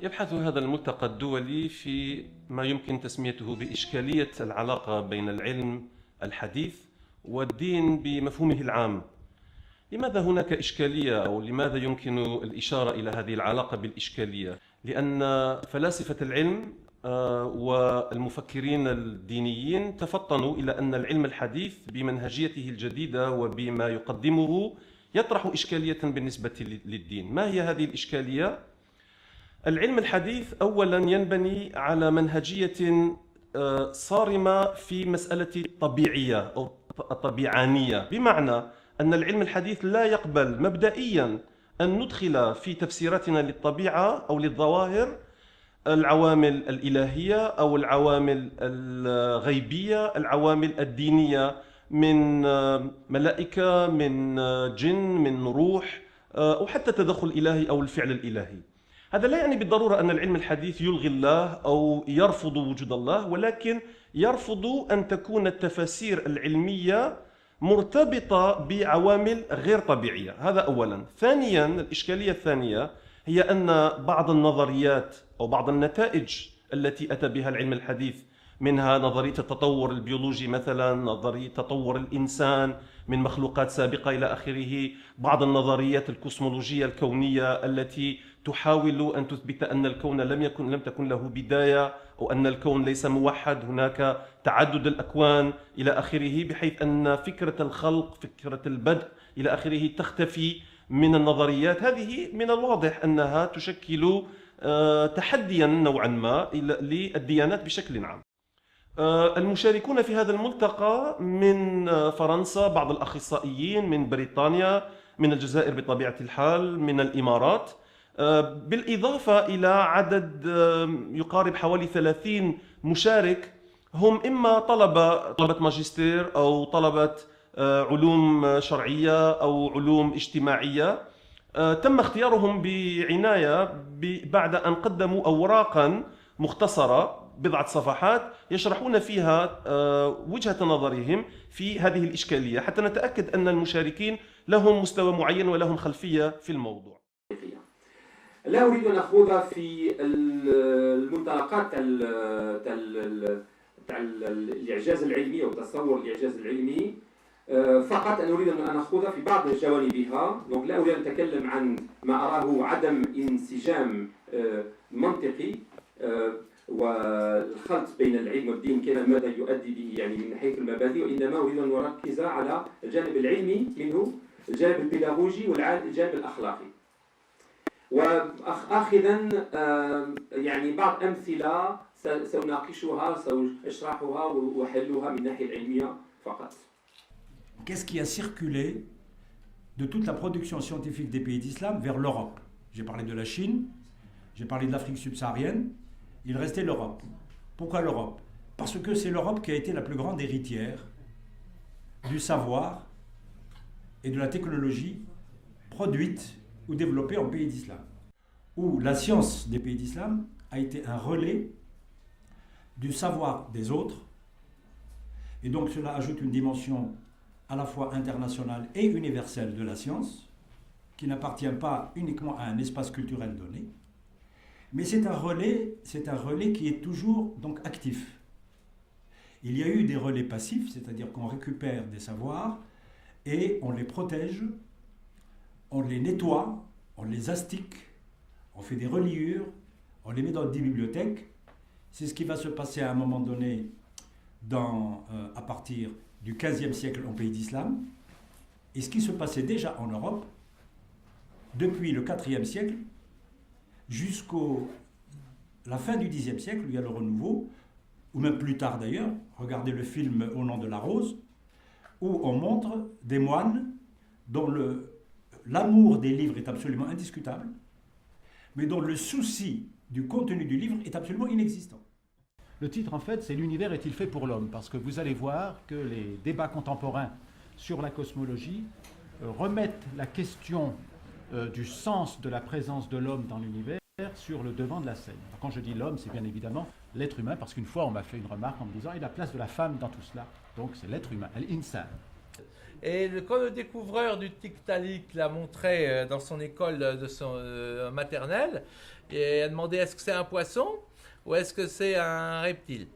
يبحث هذا الملتقى الدولي في ما يمكن تسميته بإشكالية العلاقة بين العلم الحديث والدين بمفهومه العام. لماذا هناك إشكالية، أو لماذا يمكن الإشارة إلى هذه العلاقة بالإشكالية؟ لأن فلاسفة العلم والمفكرين الدينيين تفطنوا إلى أن العلم الحديث بمنهجيته الجديدة وبما يقدمه يطرح إشكالية بالنسبة للدين. ما هي هذه الإشكالية؟ العلم الحديث أولاً ينبني على منهجية صارمة في مسألة الطبيعية أو الطبيعانية، بمعنى أن العلم الحديث لا يقبل مبدئياً أن ندخل في تفسيراتنا للطبيعة أو للظواهر العوامل الإلهية أو العوامل الغيبية، العوامل الدينية من ملائكة، من جن، من روح، أو حتى تدخل إلهي أو الفعل الإلهي. هذا لا يعني بالضرورة أن العلم الحديث يلغي الله أو يرفض وجود الله، ولكن يرفض أن تكون التفاسير العلمية مرتبطة بعوامل غير طبيعية. هذا أولاً. ثانياً، الإشكالية الثانية هي أن بعض النظريات أو بعض النتائج التي أتى بها العلم الحديث، منها نظرية التطور البيولوجي مثلا، نظرية تطور الإنسان من مخلوقات سابقة إلى آخره، بعض النظريات الكوسمولوجية الكونية التي تحاول أن تثبت أن الكون لم تكن له بداية، أو أن الكون ليس موحد، هناك تعدد الأكوان إلى آخره، بحيث أن فكرة الخلق، فكرة البدء إلى آخره تختفي من النظريات. هذه من الواضح أنها تشكل تحديا نوعا ما للديانات بشكل عام. المشاركون في هذا الملتقى من فرنسا بعض الأخصائيين، من بريطانيا، من الجزائر بطبيعة الحال، من الإمارات، بالإضافة إلى عدد يقارب حوالي 30 مشارك، هم إما طلبة ماجستير أو طلبة علوم شرعية أو علوم اجتماعية. تم اختيارهم بعناية بعد أن قدموا أوراقا مختصرة بضعة صفحات يشرحون فيها وجهة نظرهم في هذه الإشكالية، حتى نتأكد أن المشاركين لهم مستوى معين ولهم خلفية في الموضوع. لا أريد أن أخوض في المنطلقات الإعجاز العلمي أو تصور الإعجاز العلمي، فقط أن أريد أن أخوض في بعض جوانبها. لا أريد أن أتكلم عن ما أراه عدم انسجام منطقي والخلط بين العلم والدين كان ماذا يؤدي به يعني من حيث المبادئ، وإنما أريد أن أركز على الجانب العلمي منه، الجانب البيداغوجي والجانب الأخلاقي، وآخذا يعني بعض أمثلة سأناقشها، سأشرحها وأحلها من الناحية العلمية فقط. Qu'est-ce qui a circulé de toute la production scientifique des pays d'islam vers l'Europe? J'ai parlé de la Chine, j'ai parlé de l'Afrique subsaharienne, il restait l'Europe. Pourquoi l'Europe? Parce que c'est l'Europe qui a été la plus grande héritière du savoir et de la technologie produite ou développée en pays d'islam, où la science des pays d'islam a été un relais du savoir des autres, et donc cela ajoute une dimension à la fois internationale et universelle de la science, qui n'appartient pas uniquement à un espace culturel donné, mais c'est un relais qui est toujours donc actif. Il y a eu des relais passifs, c'est-à-dire qu'on récupère des savoirs et on les protège, on les nettoie, on les astique, on fait des reliures, on les met dans des bibliothèques. C'est ce qui va se passer à un moment donné à partir du XVe siècle en pays d'islam, et ce qui se passait déjà en Europe depuis le IVe siècle jusqu'à la fin du Xe siècle, où il y a le renouveau, ou même plus tard d'ailleurs. Regardez le film Au nom de la rose, où on montre des moines dont l'amour des livres est absolument indiscutable, mais dont le souci du contenu du livre est absolument inexistant. Le titre, en fait, c'est « L'univers est-il fait pour l'homme ?» parce que vous allez voir que les débats contemporains sur la cosmologie remettent la question du sens de la présence de l'homme dans l'univers sur le devant de la scène. Alors, quand je dis l'homme, c'est bien évidemment l'être humain, parce qu'une fois, on m'a fait une remarque en me disant « Et la place de la femme dans tout cela ?» Donc, c'est l'être humain, l'insan. Et quand le découvreur du Tiktaalik l'a montré dans son école de son maternelle, et a demandé est-ce que c'est un poisson ou est-ce que c'est un reptile?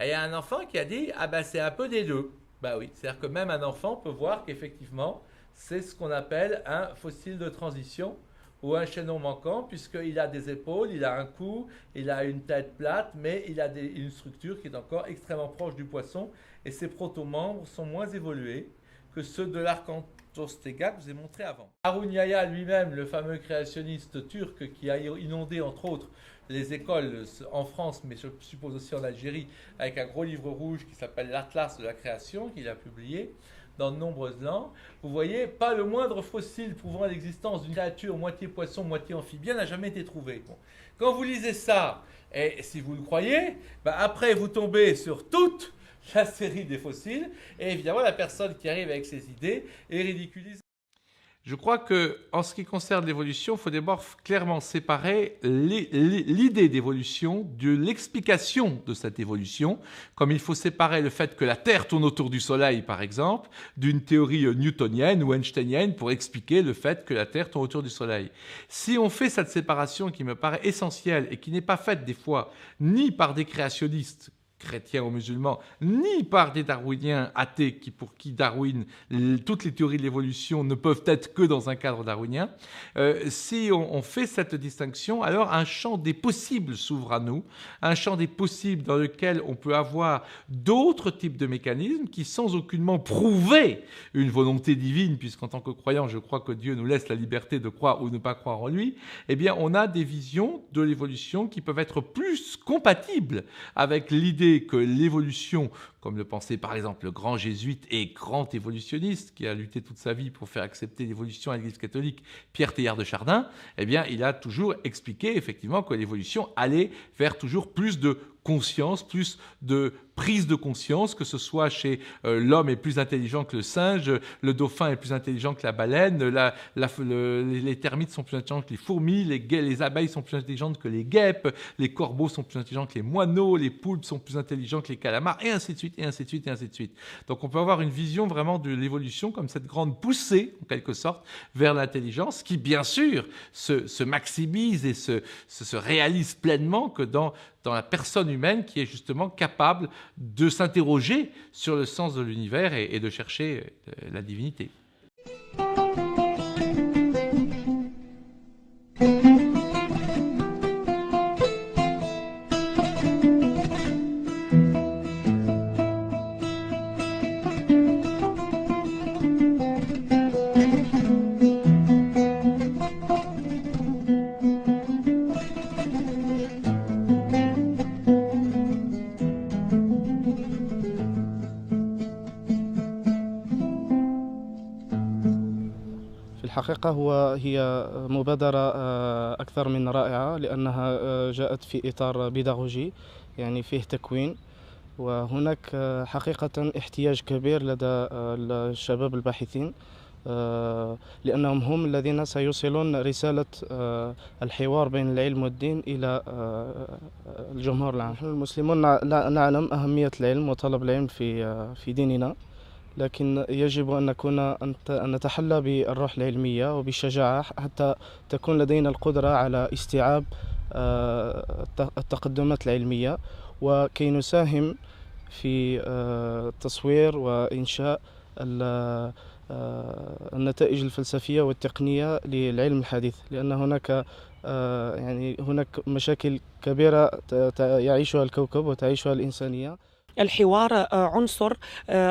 Et il y a un enfant qui a dit ah ben c'est un peu des deux. Bah oui, c'est-à-dire que même un enfant peut voir qu'effectivement c'est ce qu'on appelle un fossile de transition ou un chaînon manquant, puisqu'il a des épaules, il a un cou, il a une tête plate, mais il a une structure qui est encore extrêmement proche du poisson, et ses protomembres sont moins évolués que ceux de l'Archantosteca que je vous ai montré avant. Harun Yahya lui-même, le fameux créationniste turc qui a inondé entre autres les écoles en France, mais je suppose aussi en Algérie, avec un gros livre rouge qui s'appelle l'Atlas de la création, qu'il a publié dans de nombreuses langues. Vous voyez, pas le moindre fossile prouvant l'existence d'une créature moitié poisson, moitié amphibien n'a jamais été trouvé. Bon. Quand vous lisez ça, et si vous le croyez, ben après vous tombez sur toute la série des fossiles, et évidemment la personne qui arrive avec ses idées est ridiculisée. Je crois qu'en ce qui concerne l'évolution, il faut d'abord clairement séparer l'idée d'évolution de l'explication de cette évolution, comme il faut séparer le fait que la Terre tourne autour du Soleil, par exemple, d'une théorie newtonienne ou einsteinienne pour expliquer le fait que la Terre tourne autour du Soleil. Si on fait cette séparation qui me paraît essentielle et qui n'est pas faite des fois ni par des créationnistes, chrétiens ou musulmans, ni par des darwiniens athées pour qui Darwin, toutes les théories de l'évolution ne peuvent être que dans un cadre darwinien. Si on fait cette distinction, alors un champ des possibles s'ouvre à nous, un champ des possibles dans lequel on peut avoir d'autres types de mécanismes qui, sans aucunement prouver une volonté divine, puisqu'en tant que croyant, je crois que Dieu nous laisse la liberté de croire ou ne pas croire en lui, eh bien, on a des visions de l'évolution qui peuvent être plus compatibles avec l'idée que l'évolution, comme le pensait par exemple le grand jésuite et grand évolutionniste qui a lutté toute sa vie pour faire accepter l'évolution à l'Église catholique, Pierre Teilhard de Chardin, eh bien, il a toujours expliqué effectivement que l'évolution allait vers toujours plus de conscience, plus de prise de conscience, que ce soit chez l'homme est plus intelligent que le singe, le dauphin est plus intelligent que la baleine, les termites sont plus intelligents que les fourmis, les abeilles sont plus intelligentes que les guêpes, les corbeaux sont plus intelligents que les moineaux, les poulpes sont plus intelligents que les calamars, et ainsi de suite, et ainsi de suite, et ainsi de suite. Donc on peut avoir une vision vraiment de l'évolution comme cette grande poussée, en quelque sorte, vers l'intelligence, qui bien sûr se maximise et se réalise pleinement que dans la personne humaine qui est justement capable de s'interroger sur le sens de l'univers et de chercher la divinité. الحقيقة هي مبادرة أكثر من رائعة لأنها جاءت في إطار بيداغوجي يعني فيه تكوين وهناك حقيقة احتياج كبير لدى الشباب الباحثين لأنهم هم الذين سيوصلون رسالة الحوار بين العلم والدين إلى الجمهور العام. نحن المسلمون نعلم أهمية العلم وطلب العلم في ديننا، لكن يجب أن نتحلى بالروح العلمية وبالشجاعة حتى تكون لدينا القدرة على استيعاب التقدمات العلمية وكي نساهم في تصوير وإنشاء النتائج الفلسفية والتقنية للعلم الحديث، لأن هناك مشاكل كبيرة يعيشها الكوكب وتعيشها الإنسانية. الحوار عنصر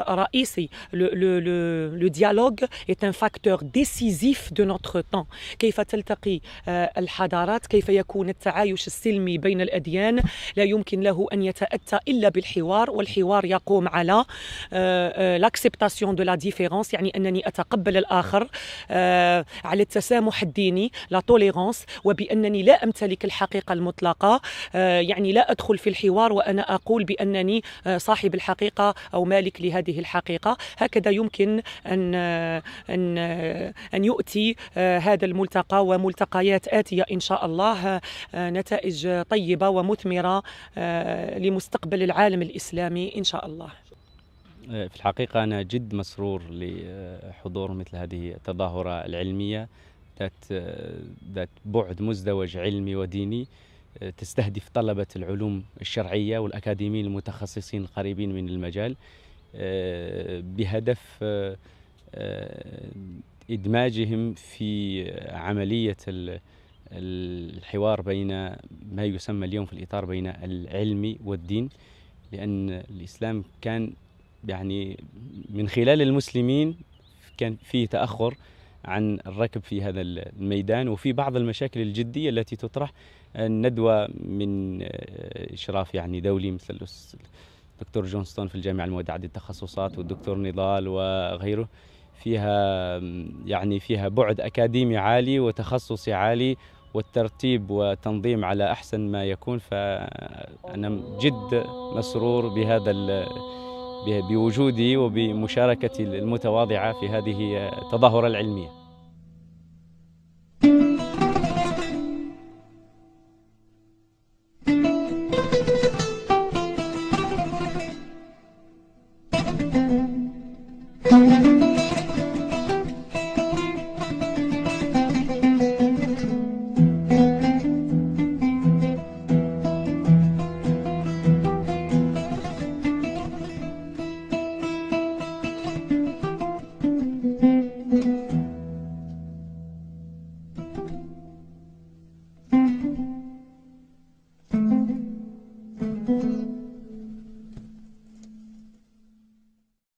رئيسي. Le dialogue est un facteur décisif de notre temps. كيف تلتقي الحضارات، كيف يكون التعايش السلمي بين الأديان، لا يمكن له أن يتأتى إلا بالحوار، والحوار يقوم على l'acceptation de la différence، يعني أنني أتقبل الآخر، على التسامح الديني، la tolérance، وبأنني لا أمتلك الحقيقة المطلقة، يعني لا أدخل في الحوار وأنا أقول بأنني صاحب الحقيقة أو مالك لهذه الحقيقة. هكذا يمكن أن يؤتي هذا الملتقى وملتقيات آتية إن شاء الله نتائج طيبة ومثمرة لمستقبل العالم الإسلامي إن شاء الله. في الحقيقة أنا جد مسرور لحضور مثل هذه التظاهرة العلمية ذات بعد مزدوج علمي وديني، تستهدف طلبة العلوم الشرعية والأكاديميين المتخصصين القريبين من المجال، بهدف إدماجهم في عملية الحوار بين ما يسمى اليوم في الإطار بين العلم والدين، لأن الإسلام كان يعني من خلال المسلمين كان فيه تأخر عن الركب في هذا الميدان، وفي بعض المشاكل الجدية التي تطرح. الندوة من إشراف يعني دولي مثل الدكتور جونستون في الجامعة المودعة للتخصصات والدكتور نضال وغيره، فيها بعد أكاديمي عالي وتخصصي عالي والترتيب والتنظيم على أحسن ما يكون. فأنا جد مسرور بوجودي وبمشاركتي المتواضعة في هذه التظاهرة العلمية.